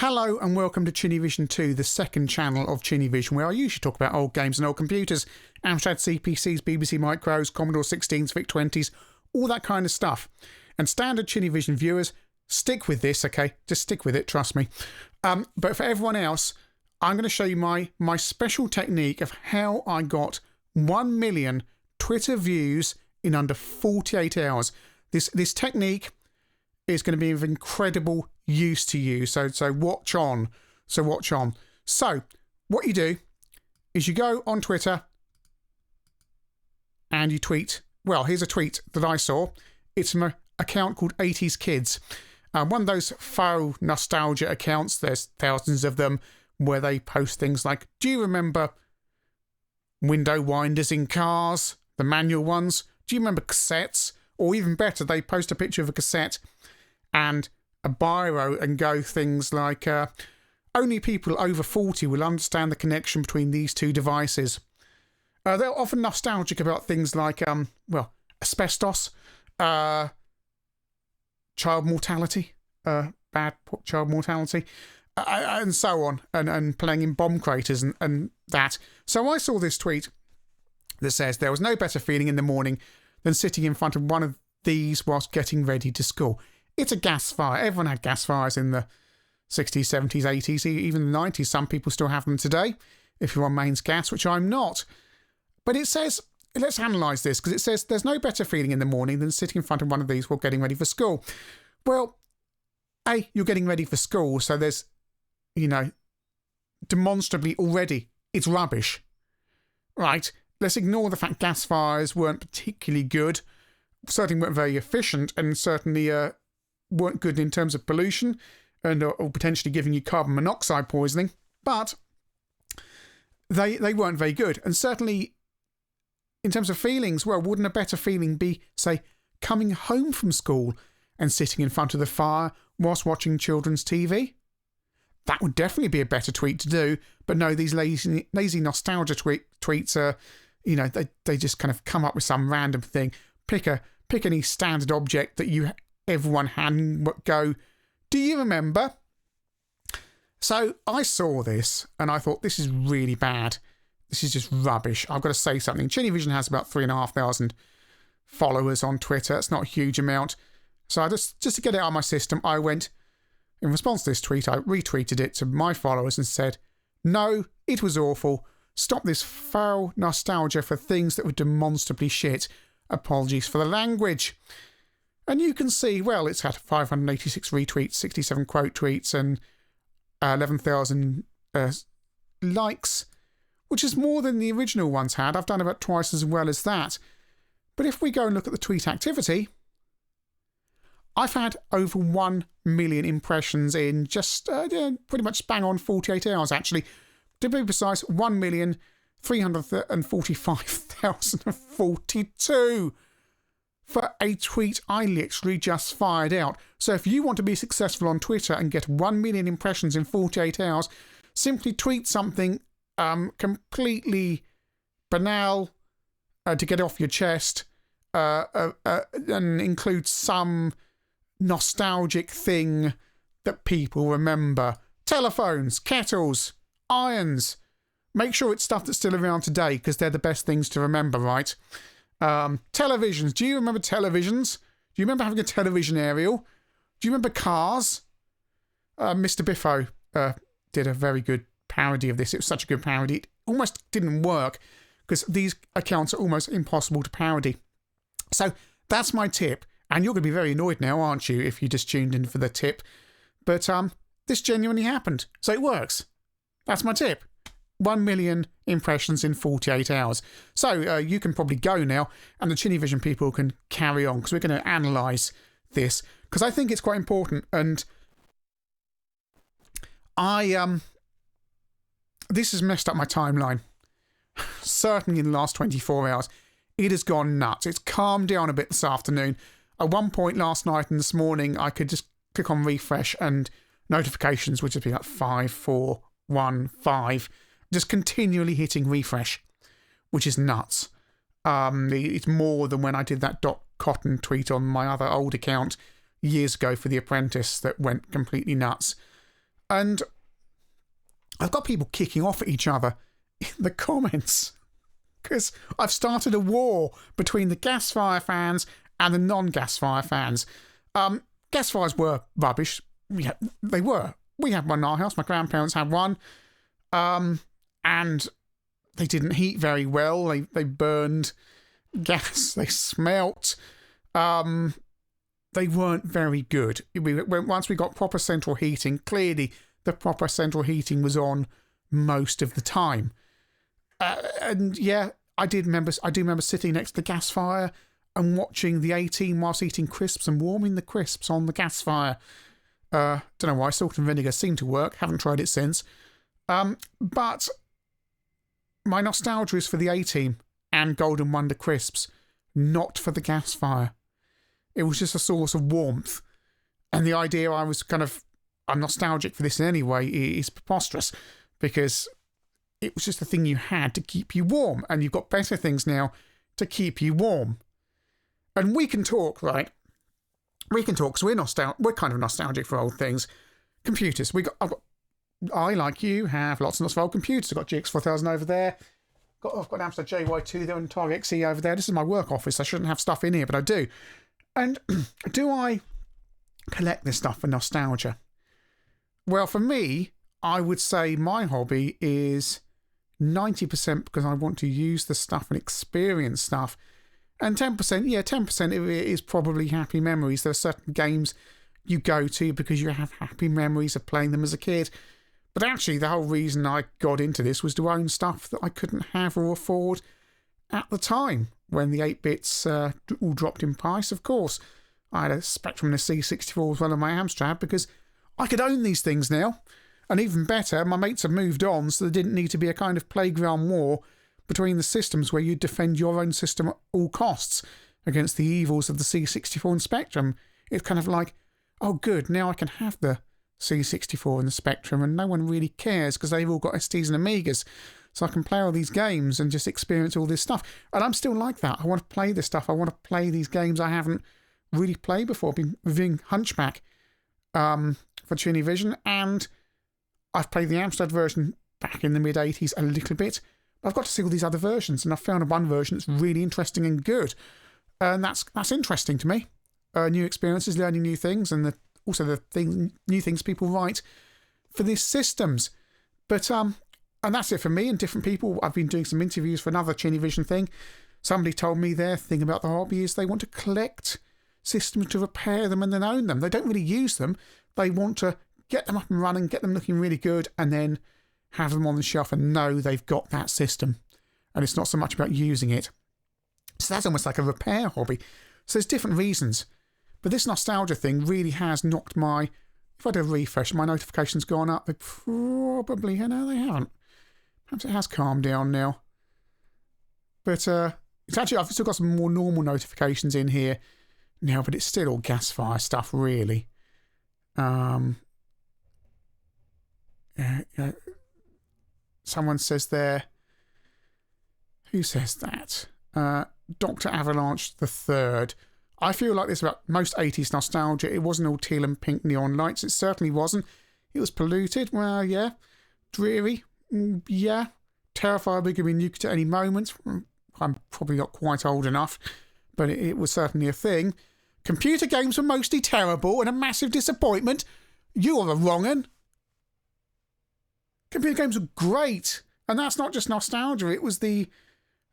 Hello and welcome to Ginny Vision 2, the second channel of Ginny Vision, where I usually talk about old games and old computers, Amstrad CPCs, BBC Micros, Commodore 16s, VIC-20s, all that kind of stuff. And standard Ginny Vision viewers, stick with this, okay? Just stick with it, trust me. But for everyone else, I'm going to show you my special technique of how I got 1 million Twitter views in under 48 hours. This technique is going to be of incredible use to you. So watch on. So what you do is you go on Twitter and you tweet. Well, here's a tweet that I saw. It's from an account called 80s Kids. One of those faux nostalgia accounts. There's thousands of them where they post things like, do you remember window winders in cars? The manual ones? Do you remember cassettes? Or even better, they post a picture of a cassette and a biro and go things like, only people over 40 will understand the connection between these two devices. They're often nostalgic about things like, asbestos, child mortality, bad child mortality, and so on, and playing in bomb craters and that. So I saw this tweet that says, there was no better feeling in the morning than sitting in front of one of these whilst getting ready to school. It's a gas fire. Everyone had gas fires in the 60s, 70s, 80s, even the 90s. Some people still have them today, if you're on mains gas, which I'm not. But it says, let's analyse this, because it says there's no better feeling in the morning than sitting in front of one of these while getting ready for school. Well, A, you're getting ready for school, so there's, demonstrably already, it's rubbish. Right, let's ignore the fact gas fires weren't particularly good, certainly weren't very efficient, and certainly weren't good in terms of pollution and or potentially giving you carbon monoxide poisoning, but they weren't very good. And certainly in terms of feelings, well, wouldn't a better feeling be, say, coming home from school and sitting in front of the fire whilst watching children's TV? That would definitely be a better tweet to do. But no, these lazy nostalgia tweets are, they just kind of come up with some random thing. Pick any standard object that everyone had and go, do you remember? So I saw this and I thought, this is really bad. This is just rubbish. I've got to say something. Ginny Vision has about 3,500 followers on Twitter. It's not a huge amount. So I just to get it out of my system, I went, in response to this tweet, I retweeted it to my followers and said, no, it was awful. Stop this foul nostalgia for things that were demonstrably shit. Apologies for the language. And you can see, well, it's had 586 retweets, 67 quote tweets, and 11,000 likes, which is more than the original ones had. I've done about twice as well as that. But if we go and look at the tweet activity, I've had over 1 million impressions in just pretty much bang on 48 hours, actually. To be precise, 1,345,042 for a tweet I literally just fired out. So if you want to be successful on Twitter and get 1 million impressions in 48 hours, simply tweet something completely banal to get off your chest and include some nostalgic thing that people remember. Telephones, kettles, irons. Make sure it's stuff that's still around today, because they're the best things to remember, right? Televisions. Do you remember televisions? Do you remember having a television aerial? Do you remember cars? Mr. Biffo did a very good parody of this. It was such a good parody. It almost didn't work, because these accounts are almost impossible to parody. So that's my tip. And you're going to be very annoyed now, aren't you, if you just tuned in for the tip. But this genuinely happened. So it works. That's my tip. 1 million impressions in 48 hours. So you can probably go now, and the Ginny Vision people can carry on, because we're going to analyse this, because I think it's quite important. And this has messed up my timeline. Certainly in the last 24 hours. It has gone nuts. It's calmed down a bit this afternoon. At one point last night and this morning, I could just click on refresh and notifications would just be like 5, 4, 1, 5. Just continually hitting refresh, which is nuts. It's more than when I did that .cotton tweet on my other old account years ago for The Apprentice that went completely nuts. And I've got people kicking off at each other in the comments because I've started a war between the gas fire fans and the non-gas fire fans. Gas fires were rubbish. Yeah, they were. We had one in our house. My grandparents had one. And they didn't heat very well. They burned gas. They smelt. They weren't very good. Once we got proper central heating, clearly the proper central heating was on most of the time. And yeah, I do remember sitting next to the gas fire and watching the A-Team whilst eating crisps and warming the crisps on the gas fire. Don't know why, salt and vinegar seemed to work. Haven't tried it since. But my nostalgia is for the A-Team and Golden Wonder crisps, not for the gas fire. It was just a source of warmth. And the idea I'm nostalgic for this in any way is preposterous, because it was just the thing you had to keep you warm, and you've got better things now to keep you warm. And we can talk, right? We can talk, because we're kind of nostalgic for old things. Computers. I, like you, have lots and lots of old computers. I've got GX 4000 over there. I've got an Amstrad JY2 there and Target XE over there. This is my work office. I shouldn't have stuff in here, but I do. And do I collect this stuff for nostalgia? Well, for me, I would say my hobby is 90% because I want to use the stuff and experience stuff. And 10% of it is probably happy memories. There are certain games you go to because you have happy memories of playing them as a kid. But actually, the whole reason I got into this was to own stuff that I couldn't have or afford at the time, when the 8-bits all dropped in price, of course. I had a Spectrum and a C64 as well on my Amstrad because I could own these things now. And even better, my mates have moved on, so there didn't need to be a kind of playground war between the systems where you defend your own system at all costs against the evils of the C64 and Spectrum. It's kind of like, oh good, now I can have the C64 and the Spectrum and no one really cares because they've all got STs and Amigas, so I can play all these games and just experience all this stuff. And I'm still like that. I want to play this stuff. I want to play these games I haven't really played before. I've been reviewing Hunchback for Ginny Vision, and I've played the Amstrad version back in the mid-80s a little bit. I've got to see all these other versions, and I've found one version that's really interesting and good. And that's interesting to me. New experiences, learning new things, and also new things people write for these systems. But and that's it for me and different people. I've been doing some interviews for another Ginny Vision thing. Somebody told me their thing about the hobby is they want to collect systems to repair them and then own them. They don't really use them. They want to get them up and running, get them looking really good, and then have them on the shelf and know they've got that system. And it's not so much about using it. So that's almost like a repair hobby. So there's different reasons. But this nostalgia thing really has knocked if I do a refresh, my notifications gone up. They probably, no, they haven't. Perhaps it has calmed down now. But it's actually, I've still got some more normal notifications in here now, but it's still all gas fire stuff, really. Someone says there, who says that? Dr. Avalanche the Third. I feel like this about most 80s nostalgia. It wasn't all teal and pink neon lights. It certainly wasn't. It was polluted. Well, yeah. Dreary. Yeah. Terrified we could be nuked at any moment. I'm probably not quite old enough, but it was certainly a thing. Computer games were mostly terrible and a massive disappointment. You're the wrong un. Computer games were great. And that's not just nostalgia. It was the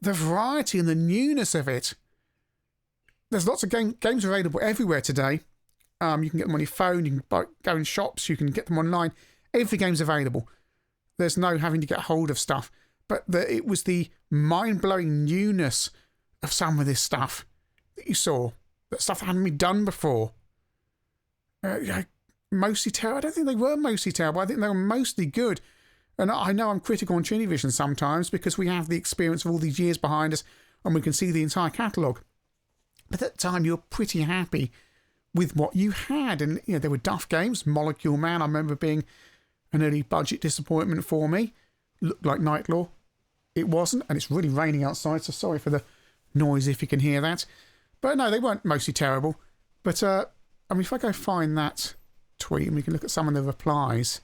variety and the newness of it. There's lots of games available everywhere today. You can get them on your phone, you can go in shops, you can get them online. Every game's available. There's no having to get hold of stuff. But it was the mind-blowing newness of some of this stuff that you saw. That stuff that hadn't been done before. Mostly terrible. I don't think they were mostly terrible. I think they were mostly good. And I know I'm critical on Ginny Vision sometimes because we have the experience of all these years behind us and we can see the entire catalogue. But at the time, you were pretty happy with what you had. And there were duff games. Molecule Man, I remember being an early budget disappointment for me. Looked like Night Law. It wasn't. And it's really raining outside, so sorry for the noise if you can hear that. But no, they weren't mostly terrible. But, if I go find that tweet and we can look at some of the replies.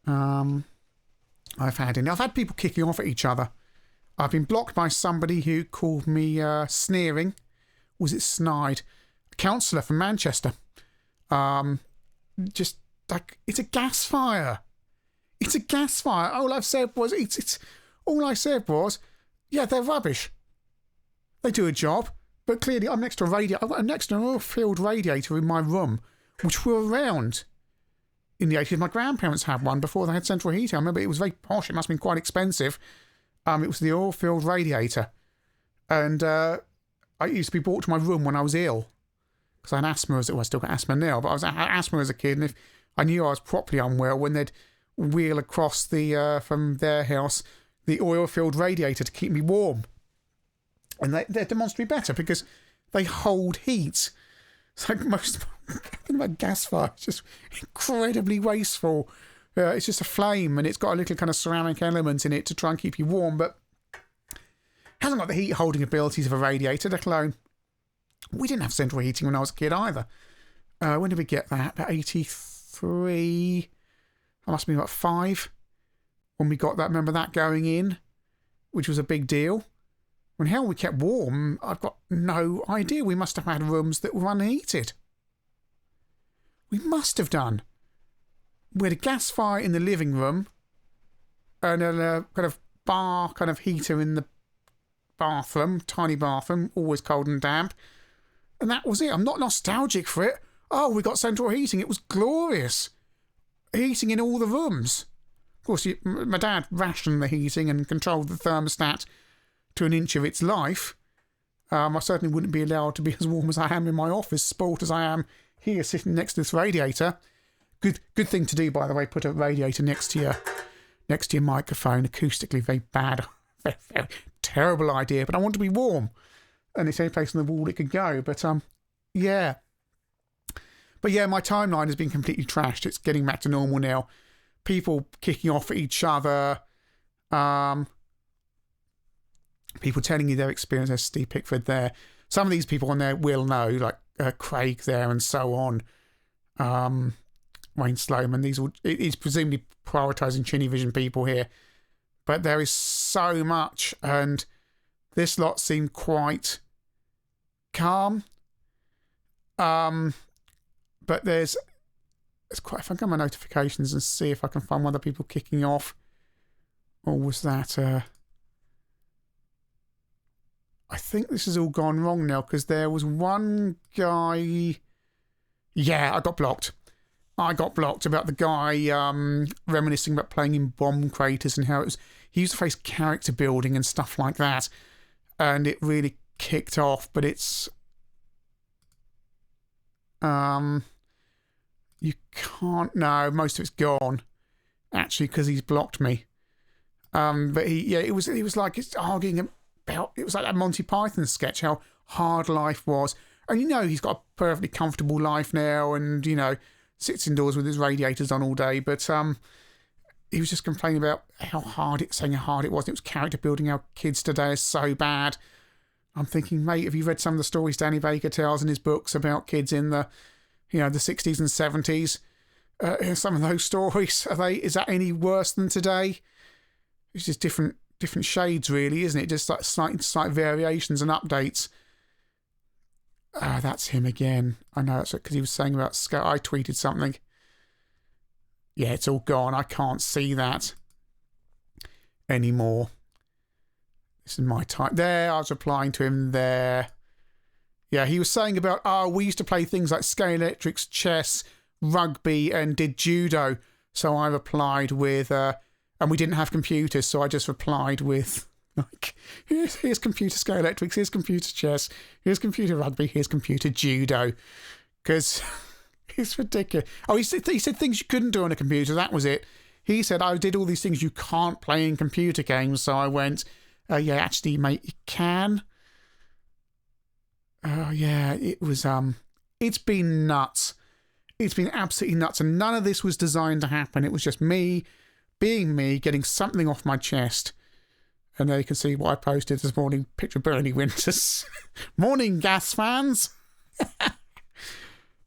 I've had people kicking off at each other. I've been blocked by somebody who called me sneering. Was it snide? A councillor from Manchester. Just like, it's a gas fire. It's a gas fire. All I said was, yeah, they're rubbish. They do a job, but clearly I'm next to a radiator. I've got an oil-filled radiator in my room, which were around in the 80s. My grandparents had one before they had central heating. I remember it was very posh. It must have been quite expensive. It was the oil-filled radiator. And I used to be brought to my room when I was ill. Because I had asthma, I still got asthma now, but I had asthma as a kid, and if I knew I was properly unwell, when they'd wheel across from their house the oil-filled radiator to keep me warm. And they're demonstrably better because they hold heat. It's like most thing about gas fire, it's just incredibly wasteful. It's just a flame, and it's got a little kind of ceramic element in it to try and keep you warm, but hasn't got the heat holding abilities of a radiator, let alone. We didn't have central heating when I was a kid either. When did we get that? About 83. I must have been about 5 when we got that. Remember that going in, which was a big deal. When hell we kept warm, I've got no idea. We must have had rooms that were unheated. We must have done. We had a gas fire in the living room and a kind of bar kind of heater in the bathroom, tiny bathroom, always cold and damp. And that was it. I'm not nostalgic for it. Oh, we got central heating. It was glorious. Heating in all the rooms. Of course, my dad rationed the heating and controlled the thermostat to an inch of its life. I certainly wouldn't be allowed to be as warm as I am in my office, sport as I am here sitting next to this radiator. Good thing to do, by the way, put a radiator next to your microphone. Acoustically, very bad. Very, very terrible idea, but I want to be warm. And it's the only place on the wall it could go. But, yeah. But, yeah, my timeline has been completely trashed. It's getting back to normal now. People kicking off at each other. People telling you their experience. There's Steve Pickford there. Some of these people on there will know, like Craig there and so on. Wayne Sloman. He's presumably prioritising Ginny Vision people here. But there is so much, and this lot seem quite calm. But there's quite. If I go on my notifications and see if I can find other people kicking off, or was that? I think this has all gone wrong now because there was one guy. Yeah, I got blocked. About the guy reminiscing about playing in bomb craters and how it was. He used to face character building and stuff like that, and it really kicked off. But it's you can't. No, most of it's gone actually because he's blocked me. But it was like it's arguing about. It was like that Monty Python sketch how hard life was, and he's got a perfectly comfortable life now, and sits indoors with his radiators on all day. But he was just complaining about how hard it was. It was character building. How kids today are so bad. I'm thinking, mate, have you read some of the stories Danny Baker tells in his books about kids in the, the 60s and 70s? Some of those stories, is that any worse than today? It's just different shades, really, isn't it? Just like slight variations and updates. That's him again. I know that's because he was saying about Scout. I tweeted something. Yeah, it's all gone. I can't see that anymore. This is my type. There, I was replying to him there. Yeah, he was saying about, we used to play things like scale electrics, chess, rugby, and did judo. So I replied with, and we didn't have computers, so I just replied with, like, here's computer scale electrics, here's computer chess, here's computer rugby, here's computer judo. Because it's ridiculous. Oh, he said things you couldn't do on a computer, that was it. He said, I did all these things you can't play in computer games, so I went... yeah, actually, mate, you can. Oh, yeah, it was, it's been nuts. It's been absolutely nuts, and none of this was designed to happen. It was just me, being me, getting something off my chest. And there you can see what I posted this morning, picture of Bernie Winters. Morning, gas fans!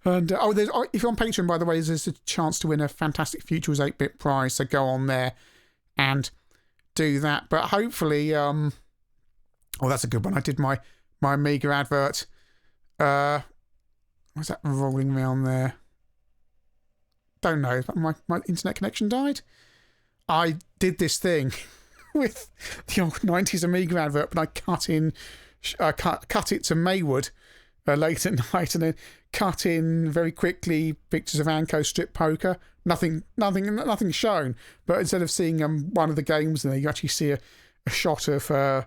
And if you're on Patreon, by the way, there's a chance to win a fantastic Futures 8-bit prize. So go on there and do that. But hopefully, that's a good one. I did my Amiga advert. What's that rolling around there? Don't know. My internet connection died. I did this thing with the old 90s Amiga advert, but I cut it to Maywood late at night, and then cut in very quickly pictures of Anko strip poker. Nothing shown, but instead of seeing one of the games in there, you actually see a shot of the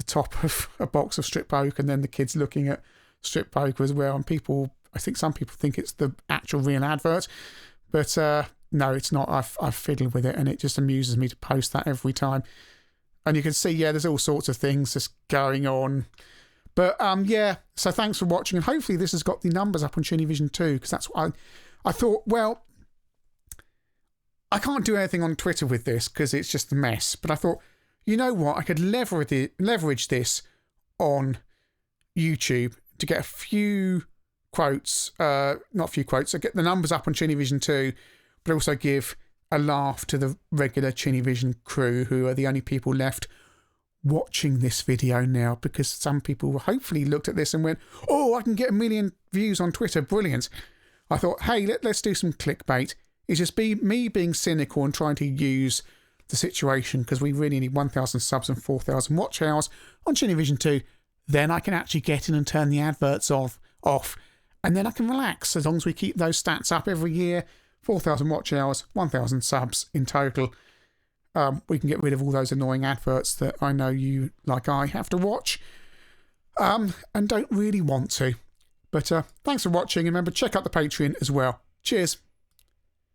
top of a box of strip poker, and then the kids looking at strip poker as well. And I think some people think it's the actual real advert, but no, it's not. I've fiddled with it, and it just amuses me to post that every time. And you can see, there's all sorts of things just going on. But so thanks for watching, and hopefully this has got the numbers up on Ginny Vision too, because that's what I thought. Well, I can't do anything on Twitter with this because it's just a mess. But I thought, you know what, I could leverage this on YouTube to get a few quotes, I get the numbers up on Ginny Vision too, but also give a laugh to the regular Ginny Vision crew, who are the only people left watching this video now, because some people hopefully looked at this and went, oh, I can get 1 million views on Twitter, brilliant. I thought, hey, let's do some clickbait. It's just me being cynical and trying to use the situation, because we really need 1,000 subs and 4,000 watch hours on Ginny Vision 2. Then I can actually get in and turn the adverts off, and then I can relax, as long as we keep those stats up every year. 4,000 watch hours, 1,000 subs in total. We can get rid of all those annoying adverts that I know you, like I, have to watch and don't really want to. But thanks for watching, and remember, check out the Patreon as well. Cheers.